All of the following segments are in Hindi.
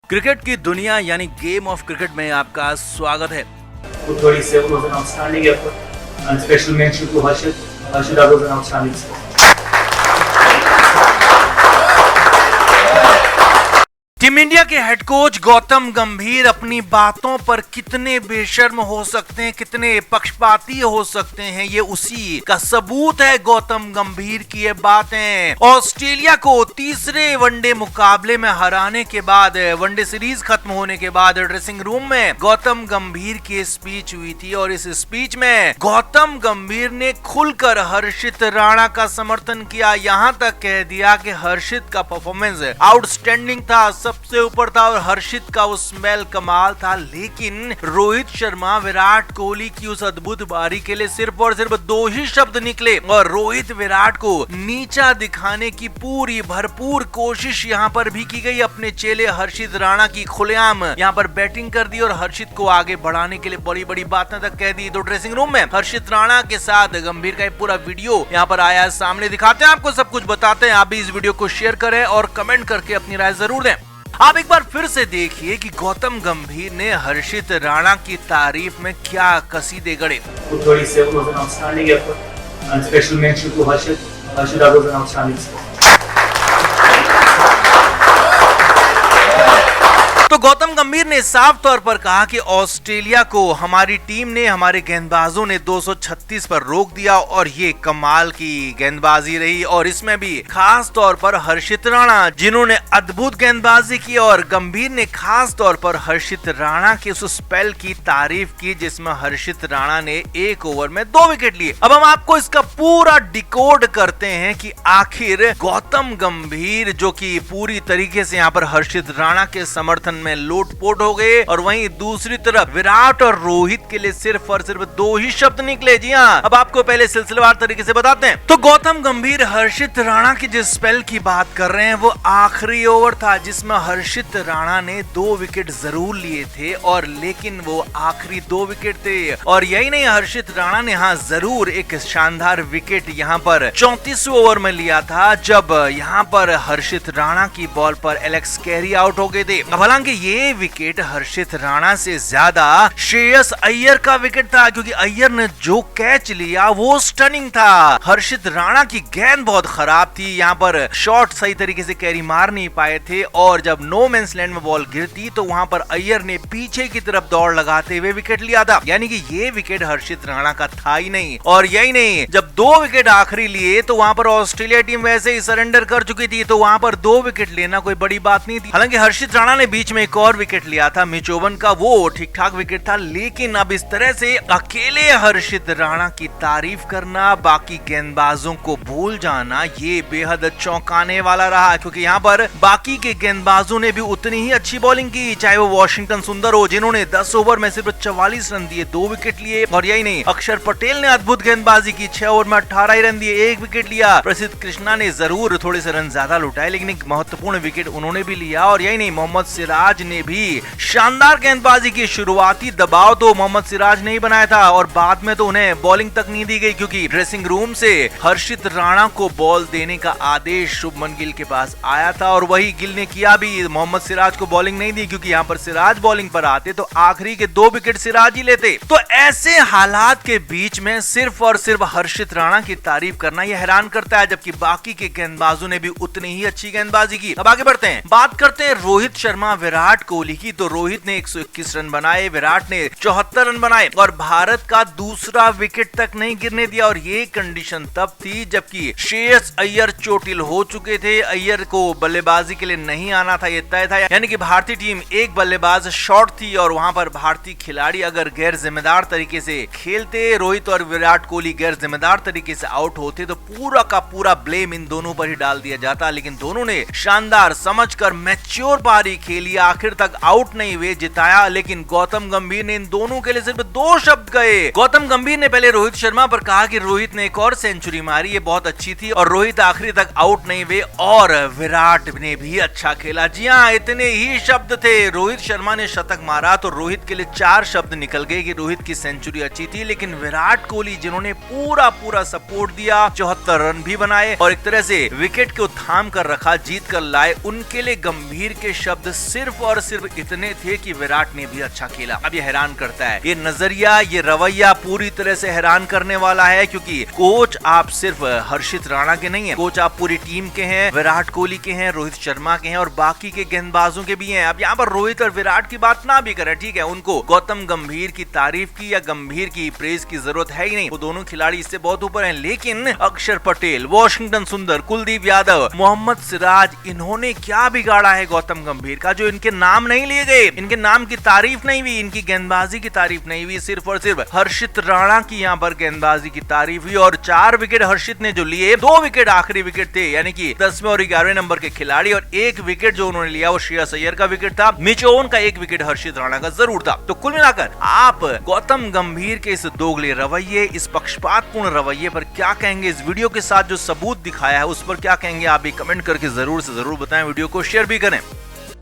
क्रिकेट की दुनिया यानी गेम ऑफ क्रिकेट में आपका स्वागत है। Uthori Sehwag was an outstanding effort, and special mention to Harshit. Harshit was an outstanding score. Team India के हेड कोच गौतम गंभीर अपनी बातों पर कितने बेशर्म हो सकते हैं, कितने पक्षपाती हो सकते हैं, ये उसी का सबूत है। गौतम गंभीर की ये बातें ऑस्ट्रेलिया को तीसरे वनडे मुकाबले में हराने के बाद, वनडे सीरीज खत्म होने के बाद ड्रेसिंग रूम में गौतम गंभीर की स्पीच हुई थी और इस स्पीच में गौतम गंभीर ने खुलकर हर्षित राणा का समर्थन किया। यहां तक कह दिया कि हर्षित का परफॉर्मेंस आउटस्टैंडिंग था, सबसे ऊपर था और हर्षित का वो स्मेल कमाल था। लेकिन रोहित शर्मा विराट कोहली की उस अद्भुत बारी के लिए सिर्फ और सिर्फ दो ही शब्द निकले और रोहित विराट को नीचा दिखाने की पूरी भरपूर कोशिश यहाँ पर भी की गई। अपने चेले हर्षित राणा की खुलेआम यहाँ पर बैटिंग कर दी और हर्षित को आगे बढ़ाने के लिए बड़ी बड़ी बातें तक कह दी। तो ड्रेसिंग रूम में हर्षित राणा के साथ गंभीर का पूरा वीडियो यहाँ पर आया, सामने दिखाते हैं आपको, सब कुछ बताते हैं। आप भी इस वीडियो को शेयर करें और कमेंट करके अपनी राय जरूर दें। आप एक बार फिर से देखिए कि गौतम गंभीर ने हर्षित राणा की तारीफ में क्या कसीदे गढ़े। Uthori Sehwag was an outstanding effort, and special mention to Harshit. Harshit was an outstanding score. तो गौतम गंभीर ने साफ तौर पर कहा कि ऑस्ट्रेलिया को हमारी टीम ने, हमारे गेंदबाजों ने 236 पर रोक दिया और ये कमाल की गेंदबाजी रही और इसमें भी खास तौर पर हर्षित राणा जिन्होंने अद्भुत गेंदबाजी की। और गंभीर ने खास तौर पर हर्षित राणा के उस स्पेल की तारीफ की जिसमें हर्षित राणा ने एक ओवर में 2 विकेट लिए। अब हम आपको इसका पूरा डिकोड करते हैं कि आखिर गौतम गंभीर जो कि पूरी तरीके से यहाँ पर हर्षित राणा के समर्थन में लोटपोट हो गए और वहीं दूसरी तरफ विराट और रोहित के लिए सिर्फ और सिर्फ 2 ही शब्द निकले। जी हाँ, अब आपको पहले सिलसिलेवार तरीके से बताते हैं। तो गौतम गंभीर हर्षित राणा की जिस स्पेल की बात कर रहे हैं वो आखिरी ओवर था जिसमें हर्षित राणा ने 2 विकेट जरूर लिए थे और लेकिन वो आखिरी 2 विकेट थे। और यही नहीं, हर्षित राणा ने हाँ जरूर एक शानदार विकेट यहाँ पर 34वें ओवर में लिया था जब यहाँ पर हर्षित राणा की बॉल पर एलेक्स कैरी आउट हो गए थे। हालांकि ये विकेट हर्षित राणा से ज्यादा श्रेयस अय्यर का विकेट था क्योंकि अय्यर ने जो कैच लिया वो स्टनिंग था। हर्षित राणा की गेंद बहुत खराब थी, यहाँ पर शॉट सही तरीके से कैरी मार नहीं पाए थे और जब नो मैंस लैंड में बॉल गिरती तो वहां पर अय्यर ने पीछे की तरफ दौड़ लगाते हुए विकेट लिया था। यानी कि ये विकेट हर्षित राणा का था ही नहीं। और यही नहीं, जब 2 विकेट आखिरी लिए तो वहां पर ऑस्ट्रेलिया टीम वैसे ही सरेंडर कर चुकी थी तो वहां पर 2 विकेट लेना कोई बड़ी बात नहीं थी। हालांकि हर्षित राणा ने बीच में एक और विकेट लिया था मिच ओवन का, वो ठीक ठाक विकेट था। लेकिन अब इस तरह से अकेले हर्षित राणा की तारीफ करना, बाकी गेंदबाजों को भूल जाना, ये बेहद चौंकाने वाला रहा क्योंकि यहाँ पर बाकी के गेंदबाजों ने भी उतनी ही अच्छी बॉलिंग की, चाहे वो वॉशिंगटन सुंदर हो जिन्होंने 10 ओवर में सिर्फ 44 रन दिए, 2 विकेट लिए। और यही नहीं, अक्षर पटेल ने अद्भुत गेंदबाजी की, 6 ओवर में 18 ही रन दिए, 1 विकेट लिया। प्रसिद्ध कृष्णा ने जरूर थोड़े से रन ज्यादा लुटाए लेकिन एक महत्वपूर्ण विकेट उन्होंने भी लिया। और यही नहीं, मोहम्मद सिराज ने भी शानदार गेंदबाजी की। शुरुआती दबाव तो मोहम्मद सिराज ने ही बनाया था और बाद में तो उन्हें बॉलिंग तक नहीं दी गई क्योंकि ड्रेसिंग रूम से हर्षित राणा को बॉल देने का आदेश शुभमन गिल के पास आया था और वही गिल ने किया भी। मोहम्मद सिराज को बॉलिंग नहीं दी क्योंकि यहाँ पर सिराज बॉलिंग पर आते तो आखिरी के 2 विकेट सिराज ही लेते। तो ऐसे हालात के बीच में सिर्फ और सिर्फ हर्षित राणा की तारीफ करना यह हैरान करता है जबकि बाकी के गेंदबाजों ने भी उतनी ही अच्छी गेंदबाजी की। अब आगे बढ़ते हैं, बात करते हैं रोहित शर्मा विराट कोहली की। तो रोहित ने 121 रन बनाए, विराट ने 74 रन बनाए और भारत का दूसरा विकेट तक नहीं गिरने दिया। और ये कंडीशन तब थी जबकि श्रेयस अय्यर चोटिल हो चुके थे, अय्यर को बल्लेबाजी के लिए नहीं आना था, ये तय था। यानी कि भारतीय टीम एक बल्लेबाज शॉर्ट थी और वहां पर भारतीय खिलाड़ी अगर गैर जिम्मेदार तरीके से खेलते, रोहित और विराट कोहली गैर जिम्मेदार तरीके से आउट होते तो पूरा का पूरा ब्लेम इन दोनों पर ही डाल दिया जाता। लेकिन दोनों ने शानदार समझकर मैच्योर पारी खेली, आखिर तक आउट नहीं हुए, जिताया। लेकिन गौतम गंभीर ने इन दोनों के लिए सिर्फ 2 शब्द कहे। गौतम गंभीर ने पहले रोहित शर्मा पर कहा कि रोहित ने एक और सेंचुरी मारी, ये बहुत अच्छी थी और रोहित आखिरी तक आउट नहीं हुए और विराट ने भी अच्छा खेला। जी हाँ, इतने ही शब्द थे। रोहित शर्मा ने शतक मारा तो रोहित के लिए 4 शब्द निकल गए कि रोहित की सेंचुरी अच्छी थी। लेकिन विराट कोहली जिन्होंने पूरा सपोर्ट दिया, 74 रन भी बनाए और एक तरह से विकेट को थाम कर रखा, जीत कर लाए, उनके लिए गंभीर के शब्द सिर्फ और सिर्फ इतने थे कि विराट ने भी अच्छा खेला। अब ये हैरान करता है, ये नजरिया, ये रवैया पूरी तरह से हैरान करने वाला है, क्योंकि कोच आप सिर्फ हर्षित राणा के नहीं है, कोच आप पूरी टीम के हैं, विराट कोहली के हैं, रोहित शर्मा के हैं और बाकी के गेंदबाजों के भी हैं। अब यहाँ पर रोहित और विराट की बात ना भी करें, ठीक है, उनको गौतम गंभीर की तारीफ की या गंभीर की प्रेज की जरूरत है ही नहीं, वो दोनों खिलाड़ी इससे बहुत ऊपर हैं। लेकिन अक्षर पटेल, वॉशिंगटन सुंदर, कुलदीप यादव, मोहम्मद सिराज, इन्होंने क्या बिगाड़ा है गौतम गंभीर का, जो इनके नाम नहीं लिए गए, इनके नाम की तारीफ नहीं हुई, इनकी गेंदबाजी की तारीफ नहीं हुई, सिर्फ और सिर्फ हर्षित राणा की यहाँ पर गेंदबाजी की तारीफ हुई। और 4 विकेट हर्षित ने जो लिए, 2 विकेट आखिरी विकेट थे, यानी कि 10वें और 11वें नंबर के खिलाड़ी, और 1 विकेट जो उन्होंने लिया वो श्रेयस अय्यर का विकेट था, मिच ओवन का 1 विकेट हर्षित राणा का जरूर था। तो कुल मिलाकर आप गौतम गंभीर के इस दोगले रवैये, इस पक्षपातपूर्ण रवैये पर क्या कहेंगे? इस वीडियो के साथ जो सबूत दिखाया है उस पर क्या कहेंगे? आप भी कमेंट करके जरूर से जरूर बताएं, वीडियो को शेयर भी करें।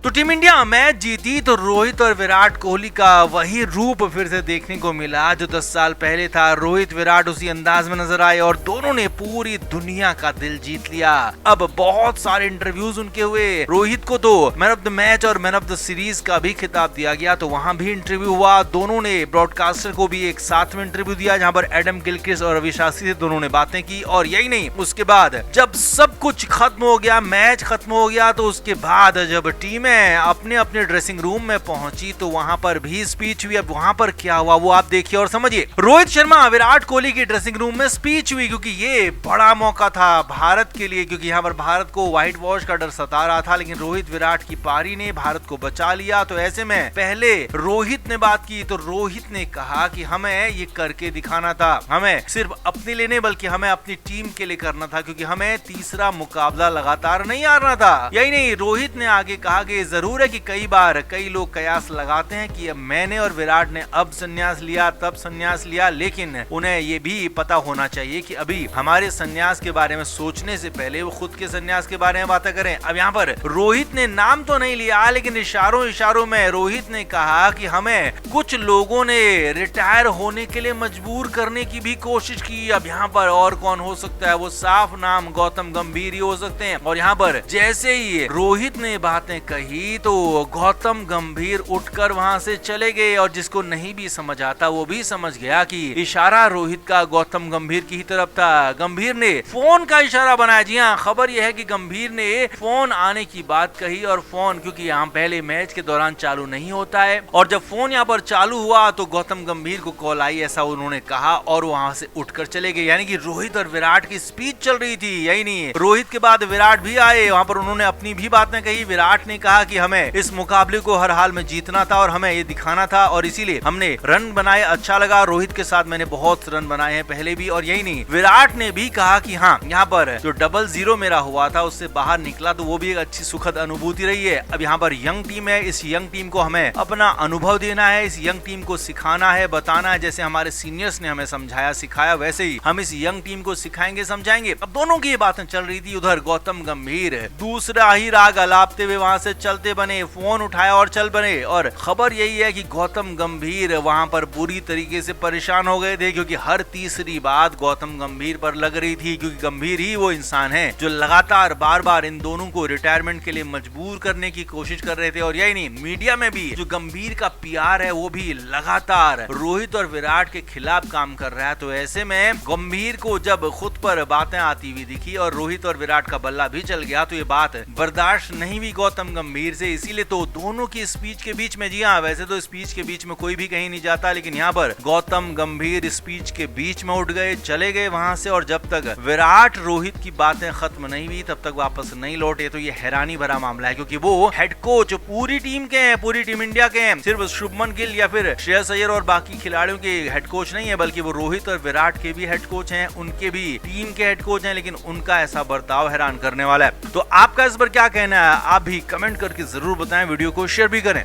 तो टीम इंडिया मैच जीती तो रोहित और विराट कोहली का वही रूप फिर से देखने को मिला जो 10 साल पहले था। रोहित विराट उसी अंदाज में नजर आए और दोनों ने पूरी दुनिया का दिल जीत लिया। अब बहुत सारे इंटरव्यूज उनके हुए, रोहित को तो मैन ऑफ द मैच और मैन ऑफ द सीरीज का भी खिताब दिया गया, तो वहां भी इंटरव्यू हुआ। दोनों ने ब्रॉडकास्टर को भी एक साथ में इंटरव्यू दिया, जहां पर एडम गिलक्रिस्ट और रवि शास्त्री से दोनों ने बातें की। और यही नहीं, उसके बाद जब सब कुछ खत्म हो गया, मैच खत्म हो गया, तो उसके बाद जब टीमें अपने अपने ड्रेसिंग रूम में पहुंची तो वहां पर भी स्पीच हुई। अब वहां पर क्या हुआ वो आप देखिए और समझिए। रोहित शर्मा विराट कोहली की ड्रेसिंग रूम में स्पीच हुई, क्योंकि ये बड़ा मौका था भारत के लिए, क्योंकि यहाँ पर भारत को व्हाइट वॉश का डर सता रहा था, लेकिन रोहित विराट की पारी ने भारत को बचा लिया। तो ऐसे में पहले रोहित ने बात की, तो रोहित ने कहा कि हमें ये करके दिखाना था, हमें सिर्फ अपने लिए नहीं बल्कि हमें अपनी टीम के लिए करना था, क्योंकि हमें तीसरा मुकाबला लगातार नहीं हारना था। यही नहीं, रोहित ने आगे कहा कि जरूर है कि कई बार कई लोग कयास लगाते हैं कि मैंने और विराट ने अब संन्यास लिया तब संन्यास लिया, लेकिन उन्हें ये भी पता होना चाहिए कि अभी हमारे संन्यास के बारे में सोचने से पहले वो खुद के संन्यास के बारे में बातें करें। अब यहाँ पर रोहित ने नाम तो नहीं लिया, लेकिन इशारों इशारों में रोहित ने कहा कि हमें कुछ लोगों ने रिटायर होने के लिए मजबूर करने की भी कोशिश की। अब यहाँ पर और कौन हो सकता है? वो साफ नाम गौतम गंभीर ही हो सकते हैं। और यहाँ पर जैसे ही रोहित ने बातें कही तो गौतम गंभीर उठकर वहां से चले गए, और जिसको नहीं भी समझ आता वो भी समझ गया कि इशारा रोहित का गौतम गंभीर की ही तरफ था। गंभीर ने फोन का इशारा बनाया। जी हाँ, खबर यह है कि गंभीर ने फोन आने की बात कही, और फोन क्योंकि यहाँ पहले मैच के दौरान चालू नहीं होता है, और जब फोन यहाँ पर चालू हुआ तो गौतम गंभीर को कॉल आई, ऐसा उन्होंने कहा, और वहां से उठकर चले गए। यानी कि रोहित और विराट की स्पीच चल रही थी। यही नहीं, रोहित के बाद विराट भी आए, वहां पर उन्होंने अपनी भी बातें कही। विराट ने कहा कि हमें इस मुकाबले को हर हाल में जीतना था और हमें ये दिखाना था, और इसीलिए हमने रन बनाए। अच्छा लगा, रोहित के साथ मैंने बहुत रन बनाए हैं पहले भी। और यही नहीं, विराट ने भी कहा कि हाँ, यहाँ पर जो 0-0 मेरा हुआ था उससे बाहर निकला तो वो भी एक अच्छी सुखद अनुभूति रही है। अब यहाँ पर यंग टीम है, इस यंग टीम को हमें अपना अनुभव देना है, इस यंग टीम को सिखाना है, बताना है। जैसे हमारे सीनियर्स ने हमें समझाया सिखाया, वैसे ही हम इस यंग टीम को सिखाएंगे समझाएंगे। अब दोनों की ये बातें चल रही थी। उधर गौतम गंभीर दूसरा ही राग अलापते हुए वहां से चलते बने, फोन उठाया और चल बने। और खबर यही है कि गौतम गंभीर वहां पर पूरी तरीके से परेशान हो गए थे, क्योंकि हर तीसरी बात गौतम गंभीर पर लग रही थी, क्योंकि गंभीर ही वो इंसान है जो लगातार बार बार इन दोनों को रिटायरमेंट के लिए मजबूर करने की कोशिश कर रहे थे। और यही नहीं, मीडिया में भी जो गंभीर का पीआर है वो भी लगातार रोहित और विराट के खिलाफ काम कर रहा है। तो ऐसे में गंभीर को जब खुद पर बातें आती हुई दिखी और रोहित और विराट का बल्ला भी चल गया, तो ये बात बर्दाश्त नहीं हुई गौतम गंभीर से। इसीलिए तो दोनों की स्पीच के बीच में, जी हाँ, वैसे तो स्पीच के बीच में कोई भी कहीं नहीं जाता, लेकिन यहाँ पर गौतम गंभीर स्पीच के बीच में उठ गए, चले गए वहां से, और जब तक विराट रोहित की बातें खत्म नहीं हुई तब तक वापस नहीं लौटे। तो ये हैरानी भरा मामला है, क्योंकि वो हेड कोच पूरी टीम के हैं, पूरी टीम इंडिया के हैं, सिर्फ शुभमन गिल या फिर श्रेयस अय्यर और बाकी खिलाड़ियों के हेड कोच नहीं है, बल्कि वो रोहित और विराट के भी हेड कोच हैं, उनके भी टीम के हेड कोच हैं। लेकिन उनका ऐसा बर्ताव हैरान करने वाला है। तो आपका इस पर क्या कहना है? आप भी कमेंट करके जरूर बताएं, वीडियो को शेयर भी करें।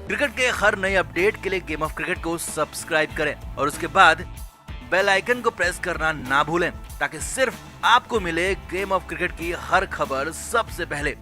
क्रिकेट के हर नए अपडेट के लिए गेम ऑफ क्रिकेट को सब्सक्राइब करें और उसके बाद बेल आइकन को प्रेस करना ना भूलें, ताकि सिर्फ आपको मिले गेम ऑफ क्रिकेट की हर खबर सबसे पहले।